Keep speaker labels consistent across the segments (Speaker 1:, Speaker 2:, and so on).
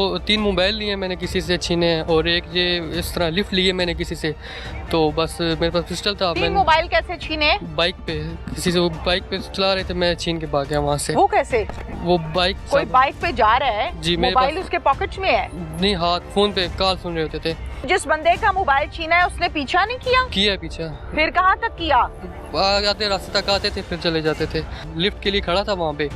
Speaker 1: तो 3 मोबाइल लिए मैंने किसी से छीने और एक ये इस तरह लिफ्ट लिए मैंने किसी से। तो बस मेरे पास पिस्टल था।
Speaker 2: 3 मोबाइल कैसे छीने?
Speaker 1: बाइक पे किसी से, वो बाइक पे चला रहे थे, मैं छीन के भाग गया वहाँ से।
Speaker 2: वो कैसे?
Speaker 1: वो बाइक
Speaker 2: कोई बाइक पे जा रहा है
Speaker 1: जी,
Speaker 2: मोबाइल उसके पॉकेट में है?
Speaker 1: नहीं, हाथ फोन पे कॉल सुन रहे होते थे।
Speaker 2: जिस बंदे का मोबाइल छीना है उसने पीछा नहीं किया
Speaker 1: पीछा।
Speaker 2: फिर कहाँ तक किया?
Speaker 1: आते रास्ते तक आते थे फिर चले जाते थे। लिफ्ट के लिए खड़ा था वहाँ पे,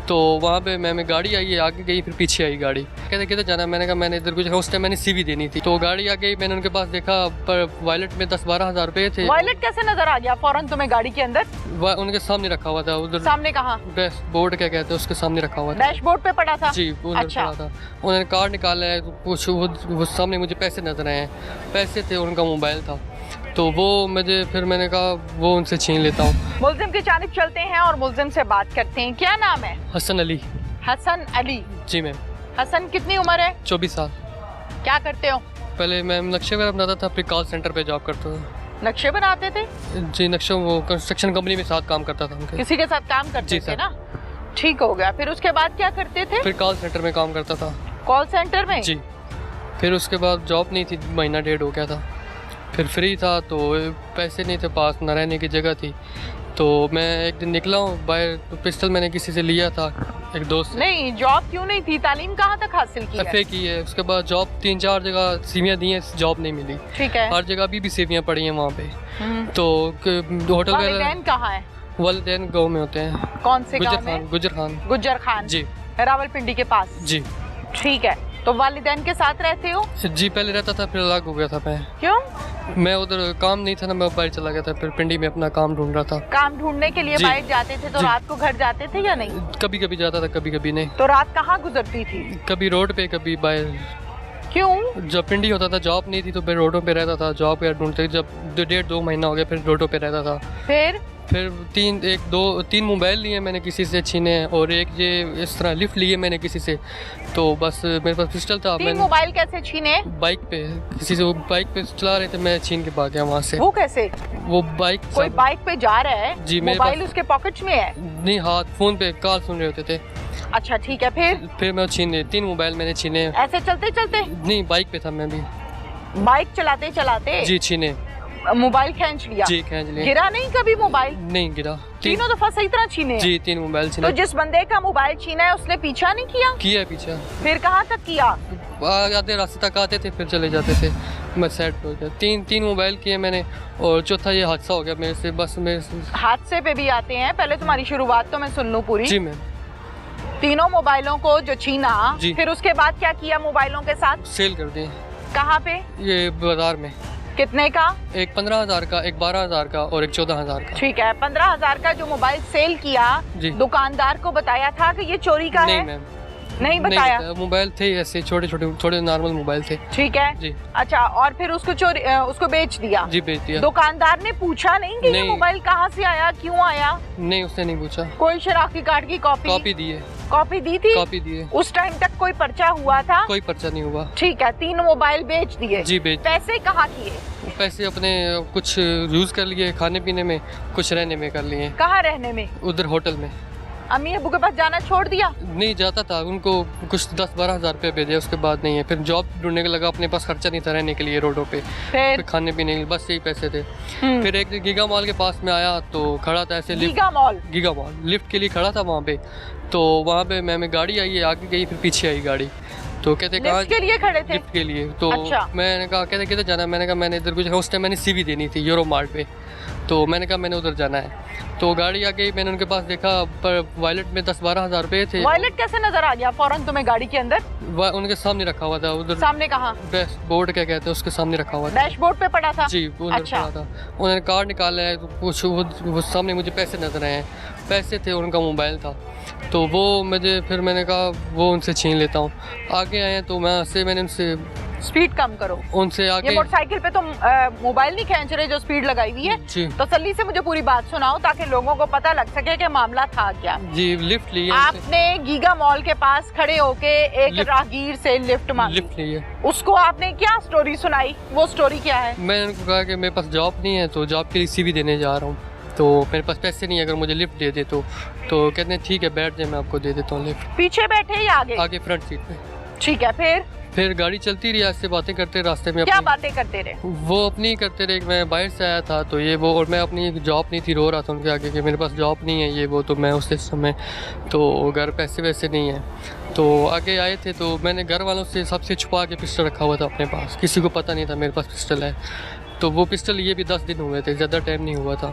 Speaker 1: तो वहाँ पे मैं गाड़ी आई, आगे गई फिर पीछे आई गाड़ी। कहते किधर जाना है? मैंने कहा मैंने इधर कुछ, उस टाइम मैंने सीवी देनी थी। तो गाड़ी आ गई, मैंने उनके पास देखा पर वॉलेट में 10-12 हज़ार रुपये थे।
Speaker 2: वॉलेट कैसे नजर आ गया फौरन तुम्हें गाड़ी के अंदर?
Speaker 1: उनके सामने रखा हुआ था। उधर
Speaker 2: सामने कहाँ?
Speaker 1: डैशबोर्ड क्या कहते हैं उसके सामने रखा हुआ था।
Speaker 2: डैशबोर्ड पे पड़ा था
Speaker 1: जी, उधर
Speaker 2: अच्छा।
Speaker 1: पड़ा था। उन्होंने कार्ड निकाला है, कुछ वो सामने मुझे पैसे नजर आए हैं, पैसे थे, उनका मोबाइल था। तो वो फिर मैंने कहा वो उनसे छीन लेता हूँ।
Speaker 2: मुल्जिम की जानिब चलते हैं और मुल्जिम से बात करते हैं। क्या नाम है?
Speaker 1: हसन अली।
Speaker 2: हसन अली
Speaker 1: जी मैम।
Speaker 2: हसन कितनी उम्र है?
Speaker 1: 24 साल।
Speaker 2: क्या करते हो?
Speaker 1: पहले मैम नक्शे वगैरह बनाता था, फिर कॉल सेंटर पे जॉब करता था।
Speaker 2: नक्शे बनाते थे?
Speaker 1: जी, नक्शा वो कंस्ट्रक्शन कंपनी में साथ काम करता था उनके।
Speaker 2: किसी के साथ काम करते थे ना? ठीक हो गया। फिर उसके बाद क्या करते थे?
Speaker 1: फिर कॉल सेंटर में काम करता था।
Speaker 2: कॉल सेंटर में?
Speaker 1: जी। फिर उसके बाद जॉब नहीं थी, महीना डेढ़ हो गया था। फिर फ्री था तो पैसे नहीं थे पास, न रहने की जगह थी। तो मैं एक दिन निकला हूँ बाहर, तो पिस्टल मैंने किसी से लिया था, एक दोस्त से।
Speaker 2: नहीं, जॉब क्यों नहीं थी? तालीम कहाँ तक हासिल की है?
Speaker 1: FA की है। उसके बाद जॉब 3-4 जगह सीवियाँ दी हैं, जॉब नहीं मिली।
Speaker 2: ठीक है।
Speaker 1: हर जगह अभी भी सीवियाँ पड़ी हैं वहाँ पे। तो होटल
Speaker 2: वालिदैन कहाँ है?
Speaker 1: वालिदैन गाँव में होते हैं।
Speaker 2: कौन से गाँव में? गुज्जर खान
Speaker 1: जी,
Speaker 2: रावलपिंडी के पास।
Speaker 1: जी।
Speaker 2: ठीक है। तो वालिदैन के साथ रहते हो?
Speaker 1: जी, पहले रहता था, फिर अलग हो गया था मैं।
Speaker 2: क्यों?
Speaker 1: मैं उधर काम नहीं था ना, मैं बाहर चला गया था, फिर पिंडी में अपना काम ढूंढ रहा था।
Speaker 2: काम ढूंढने के लिए
Speaker 1: जी।
Speaker 2: बाहर जाते थे तो
Speaker 1: जी।
Speaker 2: रात को घर जाते थे या नहीं?
Speaker 1: कभी कभी जाता था, कभी कभी नहीं।
Speaker 2: तो रात कहाँ गुजरती थी?
Speaker 1: कभी रोड पे, कभी बाहर।
Speaker 2: क्यों?
Speaker 1: जब पिंडी होता था, जॉब नहीं थी तो फिर रोडों पे रहता था, जॉब या ढूंढते। जब 1.5-2 महीना हो गया फिर रोडों पे रहता था।
Speaker 2: फिर
Speaker 1: 3 मोबाइल लिए मैंने किसी से छीने और एक ये इस तरह लिफ्ट लिए मैंने किसी से। तो बस मेरे पास पिस्टल था।
Speaker 2: 3 मोबाइल कैसे छीने?
Speaker 1: बाइक पे किसी से, वो बाइक पे चला रहे थे, मैं छीन के भाग गया वहाँ से।
Speaker 2: वो कैसे?
Speaker 1: वो बाइक
Speaker 2: कोई बाइक पे जा रहा है
Speaker 1: जी, मेरे
Speaker 2: मोबाइल उसके पॉकेट में है?
Speaker 1: नहीं, हाथ फोन पे कॉल सुन रहे होते थे।
Speaker 2: अच्छा ठीक है। फिर
Speaker 1: मैं छीने 3 मोबाइल मैंने छीने।
Speaker 2: ऐसे चलते चलते?
Speaker 1: नहीं, बाइक पे था मैं भी।
Speaker 2: बाइक चलाते चलाते
Speaker 1: जी, छीने।
Speaker 2: मोबाइल खींच लिया?
Speaker 1: जी, खींच लिया।
Speaker 2: गिरा नहीं कभी मोबाइल?
Speaker 1: नहीं गिरा।
Speaker 2: तीनों दफा सही तरह छीने?
Speaker 1: जी, 3 मोबाइल छीने।
Speaker 2: तो जिस बंदे का मोबाइल छीना है उसने पीछा नहीं किया?
Speaker 1: पीछा।
Speaker 2: फिर कहाँ तक किया?
Speaker 1: आते रास्ते तक आते थे फिर चले जाते थे। मैं सेट हो गया। 3 मोबाइल किए मैंने और चौथा ये हादसा हो गया मेरे से। बस मेरे से
Speaker 2: हादसे पे भी आते हैं, पहले तुम्हारी शुरुआत तो मैं सुन लूं पूरी।
Speaker 1: जी मैम।
Speaker 2: 3 मोबाइलों को जो छीना, फिर उसके बाद क्या किया मोबाइलों के साथ?
Speaker 1: सेल कर दिए।
Speaker 2: कहाँ पे?
Speaker 1: ये बाजार में।
Speaker 2: कितने का? एक
Speaker 1: 15,000 का, एक 12,000 का और एक 14,000 का।
Speaker 2: ठीक है। 15,000 का जो मोबाइल सेल किया, दुकानदार को बताया था कि ये चोरी का
Speaker 1: नहीं
Speaker 2: है?
Speaker 1: मैम,
Speaker 2: नहीं बताया।
Speaker 1: मोबाइल थे ऐसे छोटे नॉर्मल मोबाइल थे।
Speaker 2: ठीक है
Speaker 1: जी।
Speaker 2: अच्छा, और फिर उसको बेच दिया?
Speaker 1: जी, बेच दिया।
Speaker 2: दुकानदार ने पूछा नहीं कि ये मोबाइल कहाँ से आया, क्यों आया?
Speaker 1: नहीं, उसने नहीं पूछा।
Speaker 2: कोई शनाख्ती कार्ड की कॉपी
Speaker 1: दी है?
Speaker 2: कॉपी दी थी?
Speaker 1: कॉपी दी है।
Speaker 2: उस टाइम तक कोई पर्चा हुआ था?
Speaker 1: कोई पर्चा नहीं हुआ।
Speaker 2: ठीक है। 3 मोबाइल बेच दिए?
Speaker 1: जी, बेच।
Speaker 2: पैसे कहाँ किए?
Speaker 1: पैसे अपने कुछ यूज कर लिए खाने पीने में, कुछ रहने में कर लिए।
Speaker 2: कहाँ रहने में?
Speaker 1: उधर होटल में।
Speaker 2: अम्मी अबू के पास जाना छोड़ दिया?
Speaker 1: नहीं जाता था, उनको कुछ 10-12 हज़ार रुपये भेजे, उसके बाद नहीं है। फिर जॉब ढूंढने के लगा, अपने पास खर्चा नहीं था रहने के लिए रोडों पे, फिर खाने पीने के, बस यही पैसे थे। फिर एक गीगा मॉल के पास में आया तो खड़ा था ऐसे।
Speaker 2: गीगा मॉल
Speaker 1: लिफ्ट के लिए खड़ा था वहाँ पे। तो वहाँ पे मैं गाड़ी आई, आगे गई फिर पीछे आई गाड़ी। तो कहते कहाँ
Speaker 2: लिफ्ट के लिए खड़े थे?
Speaker 1: लिफ्ट के लिए। तो
Speaker 2: अच्छा।
Speaker 1: मैंने कहा कहते किधर जाना है? मैंने कहा मैंने इधर कुछ, उस टाइम मैंने सीवी देनी थी यूरो मार्ट पे। तो मैंने कहा मैंने उधर जाना है। तो गाड़ी आ गई, मैंने उनके पास देखा पर वॉलेट में 10-12 हज़ार रुपये थे।
Speaker 2: वॉलेट कैसे नजर आ गया फौरन तुम्हें गाड़ी के अंदर?
Speaker 1: उनके सामने रखा हुआ था। उधर
Speaker 2: सामने कहाँ?
Speaker 1: डैशबोर्ड क्या कहते हैं उसके सामने रखा हुआ था।
Speaker 2: डैशबोर्ड पे पड़ा था?
Speaker 1: जी, उधर पड़ा था। उन्होंने कार्ड निकाला है, कुछ वो सामने मुझे पैसे नजर आए हैं, पैसे थे, उनका मोबाइल था। तो वो फिर मैंने कहा वो उनसे छीन लेता हूँ। आगे आए तो मैंने उनसे
Speaker 2: स्पीड कम करो।
Speaker 1: उनसे आगे।
Speaker 2: ये मोटरसाइकिल पे तो मोबाइल नहीं खींच रहे जो स्पीड लगाई हुई है। तसल्ली से मुझे पूरी बात सुनाओ ताकि लोगों को पता लग सके कि मामला था क्या।
Speaker 1: जी, लिफ्ट ली है।
Speaker 2: आपने गीगा मॉल के पास खड़े होके एक राहगीर से लिफ्ट मांगी?
Speaker 1: लिफ्ट ली है।
Speaker 2: उसको आपने क्या स्टोरी सुनाई? वो स्टोरी क्या है?
Speaker 1: मैंने उनको कहा कि मेरे पास जॉब नहीं है, तो जॉब के लिए सीवी देने जा रहा हूँ, तो मेरे पास पैसे नहीं है, अगर मुझे लिफ्ट दे दे तो कहते हैं ठीक है बैठ जाए, मैं आपको दे देता हूँ लिफ्ट।
Speaker 2: पीछे बैठे या आगे?
Speaker 1: आगे फ्रंट सीट पे।
Speaker 2: ठीक है,
Speaker 1: फिर गाड़ी चलती रही, ऐसे बातें करते रास्ते में।
Speaker 2: क्या बातें करते रहे?
Speaker 1: वो अपनी करते रहे। मैं बाहर से आया था तो ये वो, और मैं अपनी जॉब नहीं थी, रो रहा था उनके आगे कि मेरे पास जॉब नहीं है ये वो। तो मैं उस समय तो घर पैसे वैसे नहीं है, तो आगे आए थे। तो मैंने घर वालों से सबसे छुपा के पिस्टल रखा हुआ था अपने पास, किसी को पता नहीं था मेरे पास पिस्टल है। तो वो पिस्टल ये भी 10 दिन हुए थे, ज़्यादा टाइम नहीं हुआ था।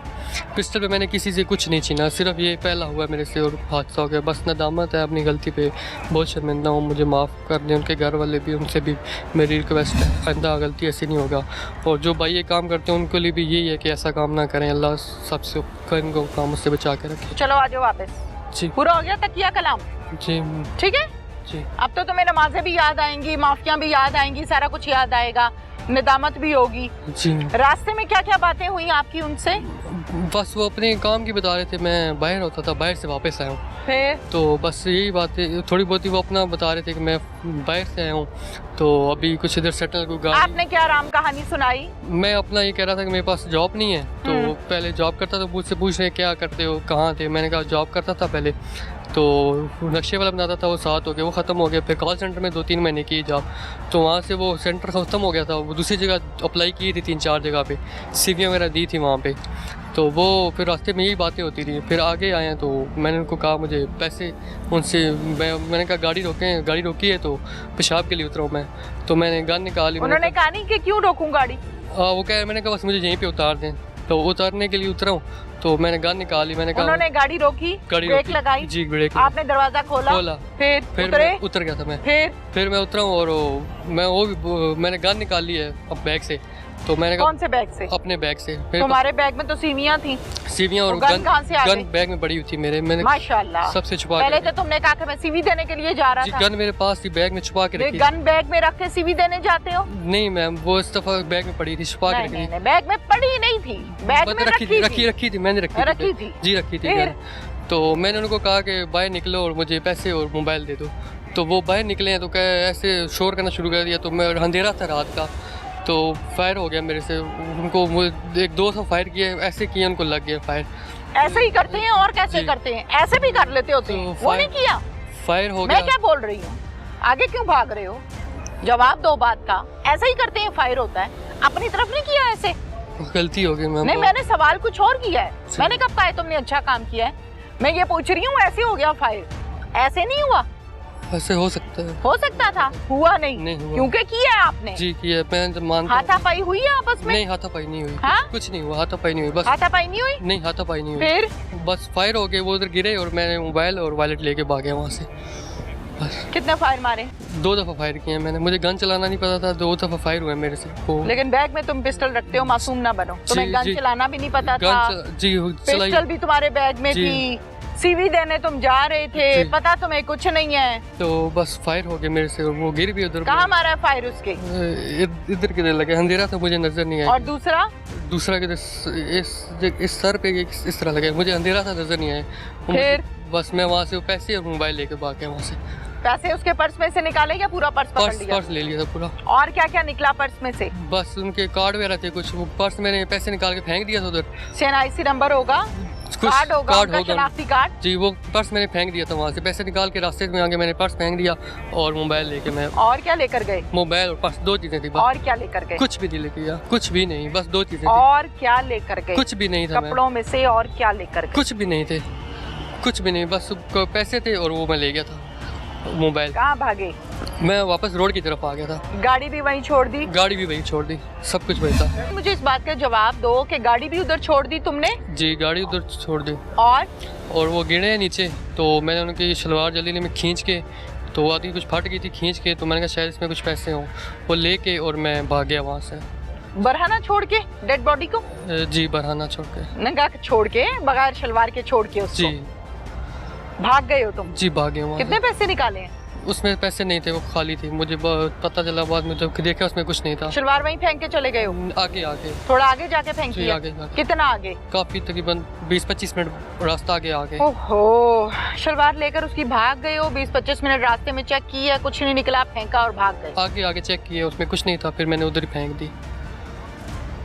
Speaker 1: पिस्टल पे मैंने किसी से कुछ नहीं छीना, सिर्फ ये पहला हुआ मेरे से और हादसा हो गया। बस नदामत है अपनी गलती पे, बहुत शर्मिंदा हूँ, मुझे माफ़ कर दें। उनके घर वाले भी, उनसे भी मेरी रिक्वेस्ट है, आइंदा गलती ऐसी नहीं होगा। और जो भाई ये काम करते हैं उनके लिए भी यही है कि ऐसा काम ना करें। अल्लाह सबसे इनको काम से बचा के रखे।
Speaker 2: चलो आ जाओ वापस।
Speaker 1: जी
Speaker 2: पूरा हो गया तकिया कलाम?
Speaker 1: जी
Speaker 2: ठीक है
Speaker 1: जी।
Speaker 2: अब तो तुम्हें नमाजें भी याद आएंगी, माफियां भी याद आएंगी, सारा कुछ याद आएगा, निदामत भी होगी।
Speaker 1: जी।
Speaker 2: रास्ते में क्या क्या बातें हुई आपकी उनसे?
Speaker 1: बस वो अपने काम की बता रहे थे, मैं बाहर होता था, बाहर से वापस आया हूँ।
Speaker 2: फिर
Speaker 1: तो बस यही बातें थोड़ी बहुत ही वो अपना बता रहे थे कि मैं बाहर से आया हूँ, तो अभी कुछ इधर सेटल को गाड़ी।
Speaker 2: आपने क्या राम कहानी सुनाई?
Speaker 1: मैं अपना ये कह रहा था कि मेरे पास जॉब नहीं है। तो पहले जॉब करता था, मुझसे पूछ रहे क्या करते हो, कहाँ थे। मैंने कहा जॉब करता था पहले, तो नक्शे वाला बनाता था, वो 7 हो गया, वो ख़त्म हो गया। फिर कॉल सेंटर में 2-3 महीने की जॉब, तो वहाँ से वो सेंटर ख़त्म हो गया था। वो दूसरी जगह अप्लाई की थी, 3-4 जगह पे सीवियाँ वगैरह दी थी वहाँ पे। तो वो फिर रास्ते में यही बातें होती थी। फिर आगे आए तो मैंने उनको कहा मुझे पैसे उनसे, मैंने कहा गाड़ी रोकें, गाड़ी रोकी है तो पेशाब के लिए उतरा हूँ मैं। तो मैंने गन निकाली।
Speaker 2: उन्होंने कहा नहीं कि क्यों रोकूं गाड़ी?
Speaker 1: वो कह, मैंने कहा बस मुझे यहीं पे उतार दें। तो उतारने के लिए उतरा हूँ, तो मैंने गन निकाली। मैंने कहा,
Speaker 2: उन्होंने गाड़ी रोकी, ब्रेक लगाई?
Speaker 1: जी ब्रेक।
Speaker 2: आपने दरवाजा खोला? फिर उतरे?
Speaker 1: उतर गया था मैं।
Speaker 2: फिर
Speaker 1: मैं उतरा हूँ और मैंने गन निकाली है अब बैग से। तो मैंने कहा
Speaker 2: कौन से बैग से?
Speaker 1: अपने बैग से।
Speaker 2: तुम्हारे बैग में तो सीवियां थी।
Speaker 1: सीवियां और
Speaker 2: गन कहाँ से आ गई?
Speaker 1: गन बैग में पड़ी हुई थी मेरे। मैंने
Speaker 2: माशाल्लाह
Speaker 1: सबसे छुपा
Speaker 2: पहले तो तुमने कहा कि मैं सीवी देने के लिए जा रहा था।
Speaker 1: गन मेरे पास थी, बैग में छुपा के रखी।
Speaker 2: गन बैग में रख के सीवी देने जाते हो?
Speaker 1: नहीं मैम, वो इस दफा बैग में पड़ी थी, छुपा के रखी।
Speaker 2: बैग में पड़ी नहीं थी, बैग में रखी थी। मैंने रखी थी
Speaker 1: जी, रखी थी। तो मैंने उनको कहा कि बाहर निकलो और मुझे पैसे और मोबाइल दे दो। तो वो बाहर निकले हैं तो क्या ऐसे शोर करना शुरू कर दिया। तो मैं अंधेरा था रात का, तो फायर हो गया मेरे से। उनको 1-2 फायर किए, ऐसे किए उनको लग गया फायर।
Speaker 2: ऐसे ही करते हैं और कैसे करते हैं? ऐसे भी कर लेते होते हैं। वो नहीं किया,
Speaker 1: फायर हो गया।
Speaker 2: मैं क्या बोल रही हूँ, आगे क्यों भाग रहे हो? जवाब दो बात का। ऐसे ही करते हैं, फायर होता है। अपनी तरफ नहीं किया ऐसे?
Speaker 1: गलती हो गई मैम।
Speaker 2: नहीं, मैंने सवाल कुछ और किया है। मैंने कब कहा है तुमने अच्छा काम किया है? मैं ये पूछ रही हूँ, ऐसे हो गया फायर, ऐसे नहीं हुआ?
Speaker 1: ऐसे हो सकता है।
Speaker 2: हो सकता था, हुआ नहीं
Speaker 1: हुआ।
Speaker 2: क्योंकि किया है आपने।
Speaker 1: जी किया, मैं जब मानता हूं।
Speaker 2: हाथापाई हुई है आपस में?
Speaker 1: नहीं, हाथापाई नहीं हुई।
Speaker 2: हाँ?
Speaker 1: कुछ नहीं हुआ, हाथापाई नहीं हुई। बस
Speaker 2: हाथापाई नहीं हुई?
Speaker 1: नहीं, हाथापाई नहीं हुई।
Speaker 2: फिर
Speaker 1: बस फायर हो गए, वो उधर गिरे और मैंने मोबाइल और वॉलेट लेके भाग गया वहाँ से। बस।
Speaker 2: कितने फायर मारे?
Speaker 1: 2 दफा फायर किए मैंने। मुझे गन चलाना नहीं पता था, 2 दफा फायर हुए मेरे से।
Speaker 2: लेकिन बैग में तुम पिस्टल रखते हो, मासूम ना बनो। तुम्हें गन चलाना भी नहीं पता था?
Speaker 1: जी,
Speaker 2: पिस्टल भी तुम्हारे बैग में थी, सीवी देने तुम जा रहे थे, पता तुम्हें कुछ नहीं है।
Speaker 1: तो बस फायर हो गया मेरे से और वो गिर भी उधर।
Speaker 2: कहाँ मारा है फायर उसके?
Speaker 1: इधर किधर लगे, अंधेरा था, मुझे नजर नहीं आया।
Speaker 2: और दूसरा
Speaker 1: किधर इस सर पे इस तरह लगे, मुझे अंधेरा था, नजर नहीं आया।
Speaker 2: फिर
Speaker 1: बस मैं वहाँ से पैसे और मोबाइल लेके भाग गया वहाँ से।
Speaker 2: पैसे उसके पर्स में से निकाले या पूरा पर्स पकड़ लिया?
Speaker 1: पर्स ले लिया था पूरा।
Speaker 2: और क्या क्या निकला पर्स में से?
Speaker 1: बस उनके कार्ड वगैरह थे कुछ, वो पर्स मैंने पैसे निकाल के फेंक दिया था उधर।
Speaker 2: CNIC नंबर होगा, कार्ड होगा, शनाख्ती कार्ड।
Speaker 1: जी, वो पर्स मैंने फेंक दिया था वहाँ से। पैसे निकाल के रास्ते में आके मैंने पर्स फेंक दिया और मोबाइल लेके मैं।
Speaker 2: और क्या लेकर गए?
Speaker 1: मोबाइल और पर्स, 2 चीजें थी बस।
Speaker 2: और क्या लेकर गए?
Speaker 1: कुछ भी नहीं लेके गया, कुछ भी नहीं, बस 2 चीजें।
Speaker 2: और क्या लेकर गए?
Speaker 1: कुछ भी नहीं था।
Speaker 2: कपड़ों में से और क्या लेकर गए?
Speaker 1: कुछ भी नहीं थे, कुछ भी नहीं, बस पैसे थे और वो मैं ले गया था मोबाइल।
Speaker 2: कहाँ भागे?
Speaker 1: मैं वापस रोड की तरफ आ गया था।
Speaker 2: गाड़ी भी वहीं छोड़ दी?
Speaker 1: गाड़ी भी वहीं छोड़ दी, सब कुछ वहीं था।
Speaker 2: मुझे इस बात का जवाब दो कि गाड़ी भी उधर छोड़ दी तुमने?
Speaker 1: जी, गाड़ी उधर छोड़ दी। और वो गिरे हैं नीचे, तो मैंने उनकी शलवार जल्दी में खींच के, तो आदमी कुछ फट गई थी खींच के, तो मैंने कहा शायद इसमें कुछ पैसे हों, वो लेके और मैं भाग गया वहाँ से।
Speaker 2: बरहाना छोड़ के डेड बॉडी को?
Speaker 1: जी, बरहाना छोड़ के।
Speaker 2: नंगा छोड़ के, बगैर शलवार के छोड़ के उसको?
Speaker 1: जी। भाग
Speaker 2: गए हो तुम?
Speaker 1: जी, भाग गए वहाँ।
Speaker 2: कितने पैसे निकाले हैं?
Speaker 1: उसमें पैसे नहीं थे, वो खाली थी। मुझे पता चला बाद में, जब देखा उसमें कुछ नहीं था।
Speaker 2: शलवार वहीं फेंक के चले गए हो?
Speaker 1: आगे
Speaker 2: थोड़ा आगे जाके फेंक दिया?
Speaker 1: आगे।
Speaker 2: कितना आगे?
Speaker 1: काफी, तकरीबन 20-25 मिनट रास्ता आगे आगे।
Speaker 2: ओहो, शलवार लेकर उसकी भाग गए हो, 20-25 मिनट रास्ते में चेक किया, कुछ नहीं निकला, फेंका और भाग गए?
Speaker 1: आगे आगे चेक किया, उसमें कुछ नहीं था, फिर मैंने उधर ही फेंक दी।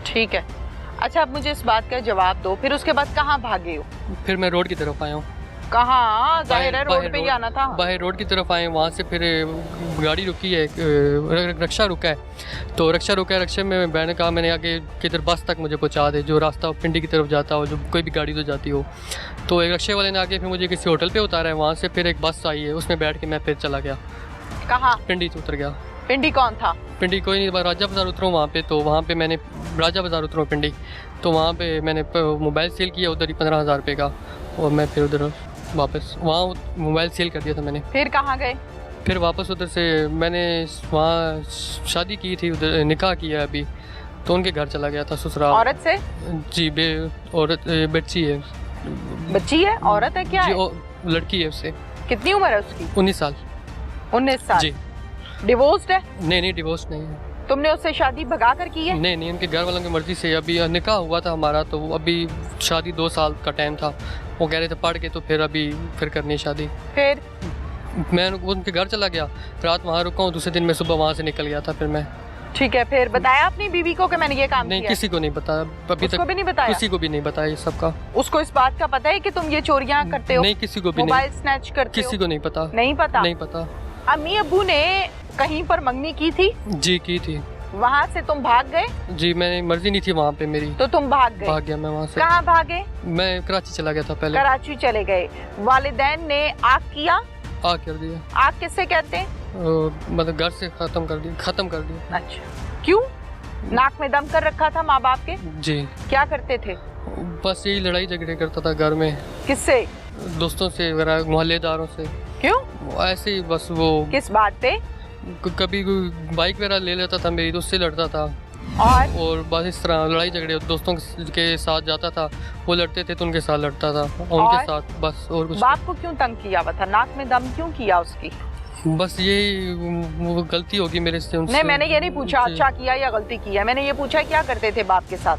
Speaker 2: ठीक है, अच्छा अब मुझे इस बात का जवाब दो, फिर उसके बाद कहाँ भागे हो?
Speaker 1: फिर मैं रोड की तरफ आया हूँ।
Speaker 2: कहाँ? जाहिर है रोड पे ही आना था।
Speaker 1: बाहर रोड की तरफ आए, वहाँ से फिर गाड़ी रुकी है, रक्षा रुका है, तो रक्षा रुका है, रक्षे में मैंने कहा मैंने आगे किधर बस तक मुझे पहुँचा दे, जो रास्ता पिंडी की तरफ जाता हो, जो कोई भी गाड़ी तो जाती हो। तो एक रक्षे वाले ने आगे फिर मुझे किसी होटल पे उतारा है, वहाँ से फिर एक बस आई है, उसमें बैठ के मैं फिर चला गया।
Speaker 2: कहाँ?
Speaker 1: पिंडी से उतर गया।
Speaker 2: पिंडी कौन था?
Speaker 1: पिंडी कोई नहीं, राजा बाज़ार उतरूँ वहाँ पे, तो वहाँ पे मैंने राजा बाज़ार उतरूँ पिंडी, तो वहाँ पे मैंने मोबाइल सेल किया उधर ही 15,000 रुपये का, और मैं फिर उधर वापस वहाँ मोबाइल सेल कर दिया था मैंने।
Speaker 2: फिर कहाँ गए? फिर
Speaker 1: वापस उधर से मैंने वहाँ शादी की थी, उधर निकाह किया अभी, तो उनके घर चला गया था ससुराल।
Speaker 2: औरत से?
Speaker 1: जी औरत बच्ची है।
Speaker 2: बच्ची है? औरत है क्या?
Speaker 1: जी लड़की है उससे।
Speaker 2: कितनी उम्र है उसकी?
Speaker 1: 19 साल।
Speaker 2: 19 साल?
Speaker 1: जी।
Speaker 2: डिवोर्स्ड है?
Speaker 1: नहीं डिवोर्स नहीं है।
Speaker 2: तुमने उससे शादी भगा कर की है?
Speaker 1: नहीं उनके घर वालों की मर्जी से। अभी निकाह हुआ था हमारा, तो अभी शादी 2 साल का टाइम था, वो कह रहे थे पढ़ के तो फिर करनी शादी।
Speaker 2: फिर
Speaker 1: मैं उनके घर चला गया, रात वहाँ रुका हूँ, दूसरे दिन मैं सुबह वहाँ से निकल गया था। फिर मैं
Speaker 2: ठीक है, फिर बताया अपनी बीवी को कि मैंने ये काम
Speaker 1: नहीं
Speaker 2: किया?
Speaker 1: किसी को नहीं बताया अभी तक।
Speaker 2: भी नहीं बताया?
Speaker 1: किसी को भी नहीं बताया ये सबका।
Speaker 2: उसको इस बात का पता है कि तुम ये चोरियां करते हो?
Speaker 1: नहीं किसी को भी नहीं।
Speaker 2: मोबाइल स्नैच करते
Speaker 1: किसी को नहीं पता।
Speaker 2: नहीं पता?
Speaker 1: नहीं पता।
Speaker 2: अम्मी अब्बू ने कहीं पर मंगनी की थी?
Speaker 1: जी की थी।
Speaker 2: वहाँ से तुम भाग गए?
Speaker 1: जी मैंने मर्जी नहीं थी वहाँ पे मेरी,
Speaker 2: तो तुम भाग गए?
Speaker 1: भाग गया मैं वहाँ से।
Speaker 2: कहाँ भागे?
Speaker 1: मैं कराची चला गया था पहले।
Speaker 2: कराची चले गए। वालिदैन ने आग किया?
Speaker 1: आग कर दिया।
Speaker 2: आग किससे कहते हैं?
Speaker 1: मतलब घर से खत्म कर दिया।
Speaker 2: अच्छा, क्यों? नाक में दम कर रखा था माँ बाप के?
Speaker 1: जी।
Speaker 2: क्या करते थे?
Speaker 1: बस यही लड़ाई झगड़े करता था घर में।
Speaker 2: किससे?
Speaker 1: दोस्तों से, मोहल्लेदारों से।
Speaker 2: क्यों?
Speaker 1: ऐसे ही बस। वो किस
Speaker 2: बात पे?
Speaker 1: कभी बाइक वगैरह ले लेता था मेरी, तो उससे लड़ता था। और बस इस तरह लड़ाई झगड़े दोस्तों के साथ जाता था, वो लड़ते थे तो उनके साथ लड़ता था, उनके साथ बस। और कुछ।
Speaker 2: बाप को क्यों तंग किया हुआ था? नाक में दम क्यों किया उसकी?
Speaker 1: बस यही वो गलती होगी मेरे से उनसे।
Speaker 2: नहीं मैंने ये नहीं पूछा अच्छा किया या गलती किया, मैंने ये पूछा क्या करते थे बाप के साथ?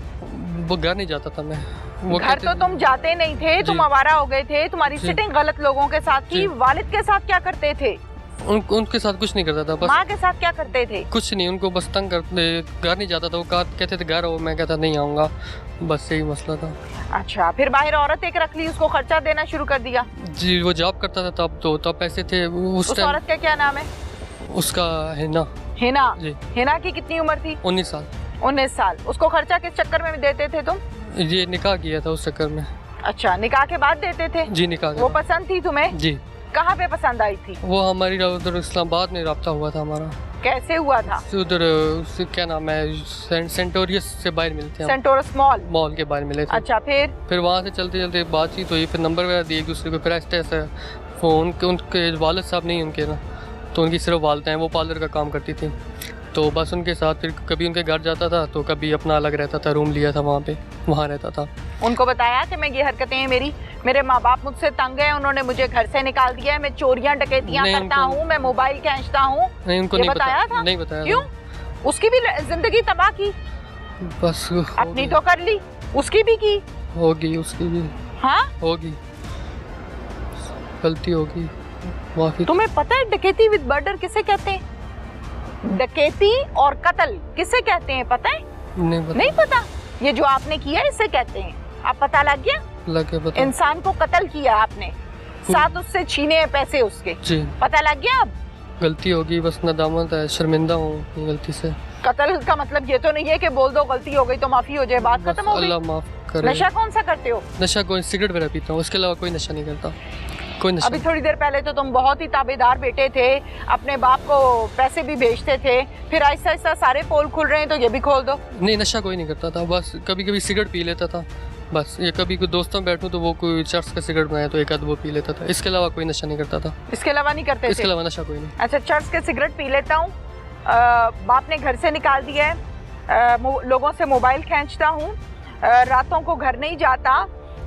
Speaker 1: वो घर नहीं जाता था मैं।
Speaker 2: वो घर तो तुम जाते नहीं थे, तुम आवारा हो गए थे, तुम्हारी सिटिंग गलत लोगों के साथ की। वालिद के साथ क्या करते थे?
Speaker 1: उनके साथ कुछ नहीं करता था। बस
Speaker 2: माँ के साथ क्या करते थे?
Speaker 1: कुछ नहीं, उनको बस तंग करते, घर नहीं जाता था। वो कहते थे घर आओ, मैं कहता नहीं आऊँगा, बस यही मसला था।
Speaker 2: अच्छा, फिर बाहर औरत एक रख ली, उसको खर्चा देना शुरू कर दिया?
Speaker 1: जी वो जॉब करता था तब पैसे थे उस
Speaker 2: औरत का क्या नाम है?
Speaker 1: उसका हिना।
Speaker 2: जी। हिना की कितनी उम्र थी?
Speaker 1: 19 साल।
Speaker 2: 19 साल। उसको खर्चा किस चक्कर में देते थे तुम?
Speaker 1: ये निकाह किया था उस चक्कर में।
Speaker 2: अच्छा, निकाह के बाद देते थे?
Speaker 1: जी निकाह।
Speaker 2: वो पसंद थी तुम्हें?
Speaker 1: जी।
Speaker 2: कहाँ पे पसंद आई थी?
Speaker 1: वो हमारी उधर इस्लामाबाद में राब्ता हुआ था हमारा।
Speaker 2: कैसे हुआ था?
Speaker 1: उधर क्या नाम है, सेंटोरियस से बाहर मिलते हैं।
Speaker 2: सेंटोरस मॉल
Speaker 1: के बाहर मिले थे।
Speaker 2: अच्छा, फिर
Speaker 1: वहाँ से चलते चलते बातचीत हुई, फिर नंबर वगैरह दिए एक दूसरे को। फिर ऐसे फ़ोन उनके वालिद साहब नहीं उनके ना, तो उनकी सिर्फ वालदा हैं, वो पार्लर का काम करती थी, तो बस उनके साथ फिर कभी उनके घर जाता था, तो कभी अपना अलग रहता था, रूम लिया था वहाँ पे, वहाँ रहता था।
Speaker 2: उनको बताया कि मैं ये हरकतें हैं मेरे माँ बाप मुझसे तंग है, उन्होंने मुझे घर से निकाल दिया है, मैं चोरियां डकैतियां करता हूँ, मैं मोबाइल खींचता हूँ?
Speaker 1: नहीं उनको नहीं
Speaker 2: बताया था?
Speaker 1: नहीं बताया।
Speaker 2: क्यों? उसकी भी जिंदगी तबाह की?
Speaker 1: बस
Speaker 2: अपनी तो कर ली, उसकी भी की
Speaker 1: होगी, उसकी भी
Speaker 2: हाँ
Speaker 1: होगी, गलती होगी, माफी।
Speaker 2: तुम्हें पता है डकैती विद मर्डर किसे कहते हैं? डकैती और कत्ल किसे कहते हैं पता है? नहीं पता। ये जो आपने किया इसे कहते हैं। आप पता लग गया?
Speaker 1: पता।
Speaker 2: इंसान को कत्ल किया आपने, साथ उससे छीने पैसे उसके। जी। पता लग गया? अब
Speaker 1: गलती होगी, बस नदामत है, शर्मिंदा हूँ गलती से।
Speaker 2: कत्ल का मतलब ये तो नहीं है कि बोल दो गलती हो गई तो माफी हो जाए, बात खत्म हो गई।
Speaker 1: अल्लाह माफ करे।
Speaker 2: नशा कौन सा करते हो?
Speaker 1: नशा कोई सिगरेट वगैरह पीता हूँ, उसके अलावा कोई नशा नहीं करता। कोई नशा।
Speaker 2: अभी थोड़ी देर पहले तो तुम बहुत ही ताबेदार बेटे थे, अपने बाप को पैसे भी भेजते थे, फिर आहिस्ता आहिस्ता सारे पोल खुल रहे हैं तो ये भी खोल दो।
Speaker 1: नहीं नशा कोई नहीं करता था, बस कभी कभी सिगरेट पी लेता था बस। ये कभी कोई दोस्तों में बैठूं तो वो कोई चर्च का सिगरेट बनाया तो एक आध वो पी लेता था, इसके अलावा कोई नशा नहीं करता था।
Speaker 2: इसके अलावा नहीं करते?
Speaker 1: इसके अलावा नशा कोई नहीं।
Speaker 2: अच्छा, चर्च के सिगरेट पी लेता हूँ, बाप ने घर से निकाल दिया है, लोगों से मोबाइल खींचता हूँ, रातों को घर नहीं जाता,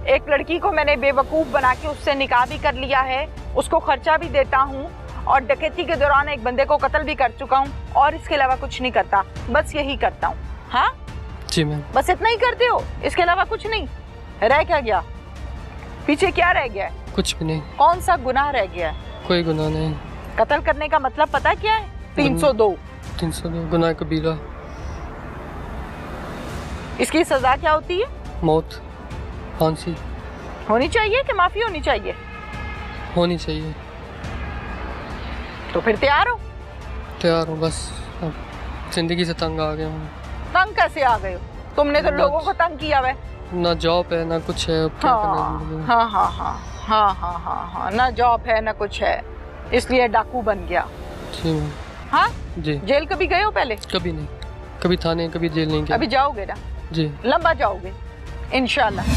Speaker 2: एक लड़की को मैंने बेवकूफ़ बना के उससे निकाह भी कर लिया है, उसको खर्चा भी देता हूँ, और डकैती के दौरान एक बंदे को कत्ल भी कर चुका हूँ, और इसके अलावा कुछ नहीं करता, बस यही करता हूँ। हाँ
Speaker 1: जी मैम।
Speaker 2: बस इतना ही करते हो, इसके अलावा कुछ नहीं? रह क्या गया पीछे? क्या रह गया है?
Speaker 1: कुछ भी नहीं।
Speaker 2: कौन सा गुनाह रह गया है?
Speaker 1: कोई गुनाह नहीं।
Speaker 2: कत्ल करने का मतलब पता क्या है? 302
Speaker 1: गुनाह कबीरा।
Speaker 2: इसकी सजा क्या होती है?
Speaker 1: मौत, फांसी।
Speaker 2: होनी चाहिए कि माफी होनी चाहिए?
Speaker 1: होनी चाहिए।
Speaker 2: तो फिर तैयार हो?
Speaker 1: तैयार हूँ, बस अब ज़िंदगी से तंग आ गया हूँ।
Speaker 2: तंग कैसे आ गए हो? तुमने तो लोगों को तंग किया हुआ है।
Speaker 1: ना जॉब है ना कुछ है, अब क्या करना है ज़िंदगी में।
Speaker 2: हाँ, ना जॉब है ना कुछ है, इसलिए डाकू बन गया।
Speaker 1: जी मैम।
Speaker 2: हाँ
Speaker 1: जी
Speaker 2: जेल कभी गए हो पहले?
Speaker 1: कभी नहीं, कभी थाने कभी जेल नहीं गया।
Speaker 2: अभी जाओगे ना?
Speaker 1: जी
Speaker 2: लंबा जाओगे इंशाल्लाह।